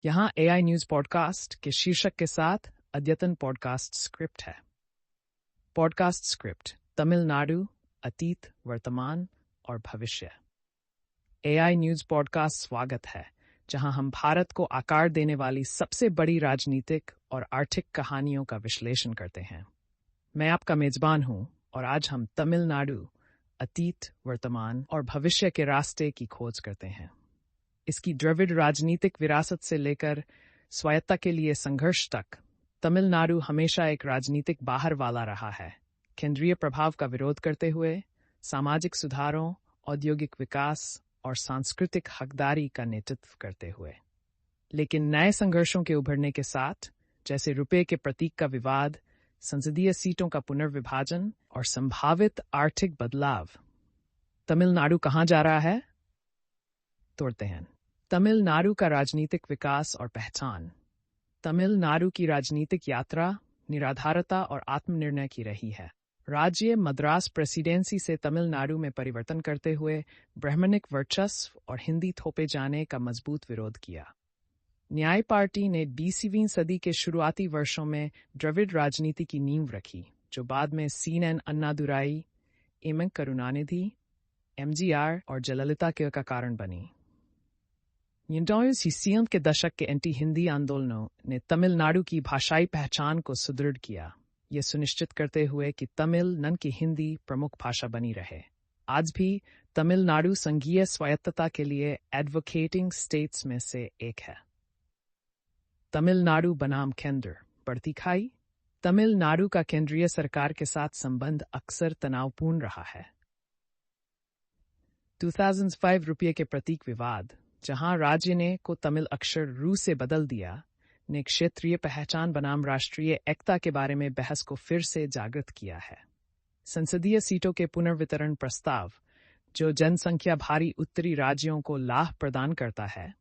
यहाँ AI news podcast के शीर्षक के साथ अद्यतन पॉडकास्ट स्क्रिप्ट है। पॉडकास्ट स्क्रिप्ट: तमिलनाडु, अतीत, वर्तमान और भविष्य। एआई न्यूज पॉडकास्ट स्वागत है, जहां हम भारत को आकार देने वाली सबसे बड़ी राजनीतिक और आर्थिक कहानियों का विश्लेषण करते हैं। मैं आपका मेजबान हूं और आज हम तमिलनाडु, अतीत, वर्तमान और भविष्य के रास्ते की खोज करते हैं। इसकी द्रविड़ राजनीतिक विरासत से लेकर स्वायत्तता के लिए संघर्ष तक, तमिलनाडु हमेशा एक राजनीतिक बाहर वाला रहा है। केंद्रीय प्रभाव का विरोध करते हुए, सामाजिक सुधारों, औद्योगिक विकास और सांस्कृतिक हकदारी का नेतृत्व करते हुए। लेकिन नए संघर्षों के उभरने के साथ, जैसे रुपये के प्रतीक का विवाद, संसदीय सीटों का पुनर्विभाजन और संभावित आर्थिक बदलाव, तमिलनाडु कहां जा रहा है? तोड़ते हैं। तमिलनाडु का राजनीतिक विकास और पहचान। तमिलनाडु की राजनीतिक यात्रा निराधारता और आत्मनिर्णय की रही है। राज्य मद्रास प्रेसिडेंसी से तमिलनाडु में परिवर्तन करते हुए ब्राह्मणिक वर्चस्व और हिंदी थोपे जाने का मजबूत विरोध किया। न्याय पार्टी ने 20वीं सदी के शुरुआती वर्षों में द्रविड़ राजनीति की नींव रखी, जो बाद में सीएन अन्नादुराई, एम करुणानिधि, एमजीआर और जयललिता के का कारण बनी। 1960 के दशक के एंटी हिंदी आंदोलनों ने तमिलनाडु की भाषाई पहचान को सुदृढ़ किया, ये सुनिश्चित करते हुए कि तमिल न कि हिंदी प्रमुख भाषा बनी रहे। आज भी तमिलनाडु संघीय स्वायत्तता के लिए एडवोकेटिंग स्टेट्स में से एक है। तमिलनाडु बनाम केंद्र बढ़ती खाई। तमिलनाडु का केंद्रीय सरकार के साथ संबंध अक्सर तनावपूर्ण रहा है। 2005 रुपये के प्रतीक विवाद, जहां राज्य ने को तमिल अक्षर रू से बदल दिया, ने क्षेत्रीय पहचान बनाम राष्ट्रीय एकता के बारे में बहस को फिर से जागृत किया है। संसदीय सीटों के पुनर्वितरण प्रस्ताव, जो जनसंख्या भारी उत्तरी राज्यों को लाभ प्रदान करता है,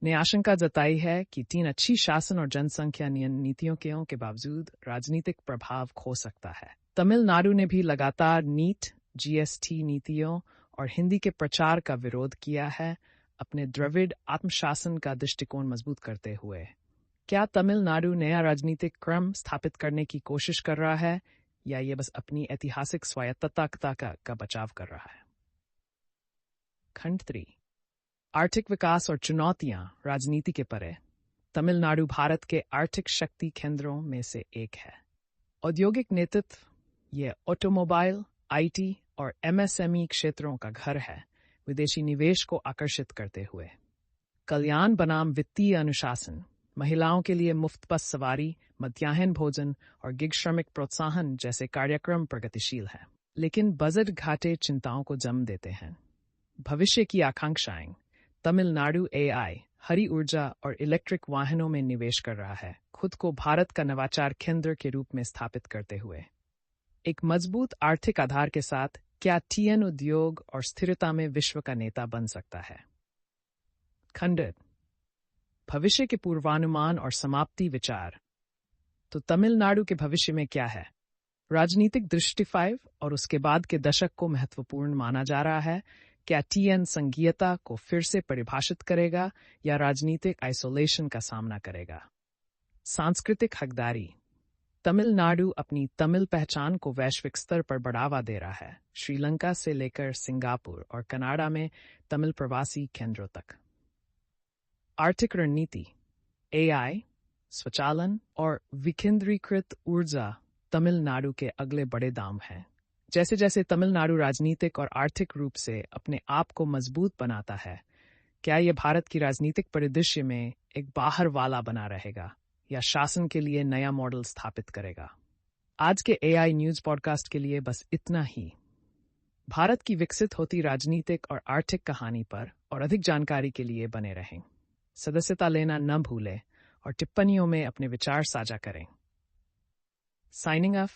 ने आशंका जताई है कि 3 अच्छी शासन और जनसंख्या नीतियों के बावजूद राजनीतिक प्रभाव खो सकता है। तमिलनाडु ने भी लगातार नीट, जीएसटी नीतियों और हिंदी के प्रचार का विरोध किया है, अपने द्रविड़ आत्मशासन का दृष्टिकोण मजबूत करते हुए। क्या तमिलनाडु नया राजनीतिक क्रम स्थापित करने की कोशिश कर रहा है, या ये बस अपनी ऐतिहासिक स्वायत्तता का बचाव कर रहा है? खंड 3: आर्थिक विकास और चुनौतियां राजनीति के परे। तमिलनाडु भारत के आर्थिक शक्ति केंद्रों में से एक है। औद्योगिक नेतृत्व, ये ऑटोमोबाइल, आईटी और एमएसएमई क्षेत्रों का घर है, विदेशी निवेश को आकर्षित करते हुए। कल्याण बनाम वित्तीय अनुशासन, महिलाओं के लिए मुफ्त बस सवारी, मध्याह्न भोजन और गिग श्रमिक प्रोत्साहन जैसे कार्यक्रम प्रगतिशील हैं। लेकिन बजट घाटे चिंताओं को जन्म देते हैं। भविष्य की आकांक्षाएं। तमिलनाडु एआई, हरी ऊर्जा और इलेक्ट्रिक वाहनों में निवेश कर रहा है, खुद को भारत का नवाचार केंद्र के रूप में स्थापित करते हुए। एक मजबूत आर्थिक आधार के साथ क्या टीएन उद्योग और स्थिरता में विश्व का नेता बन सकता है? खंड: भविष्य के पूर्वानुमान और समाप्ति विचार। तो तमिलनाडु के भविष्य में क्या है? राजनीतिक दृष्टि 5 और उसके बाद के दशक को महत्वपूर्ण माना जा रहा है। क्या टीएन संघीयता को फिर से परिभाषित करेगा या राजनीतिक आइसोलेशन का सामना करेगा? सांस्कृतिक हकदारी। तमिलनाडु अपनी तमिल पहचान को वैश्विक स्तर पर बढ़ावा दे रहा है, श्रीलंका से लेकर सिंगापुर और कनाडा में तमिल प्रवासी केंद्रों तक। आर्थिक रणनीति। एआई, स्वचालन और विकेंद्रीकृत ऊर्जा तमिलनाडु के अगले बड़े दाम हैं। जैसे जैसे तमिलनाडु राजनीतिक और आर्थिक रूप से अपने आप को मजबूत बनाता है, क्या यह भारत की राजनीतिक परिदृश्य में एक बाहर वाला बना रहेगा या शासन के लिए नया मॉडल स्थापित करेगा? आज के एआई न्यूज पॉडकास्ट के लिए बस इतना ही। भारत की विकसित होती राजनीतिक और आर्थिक कहानी पर और अधिक जानकारी के लिए बने रहें। सदस्यता लेना न भूलें और टिप्पणियों में अपने विचार साझा करें। Signing off.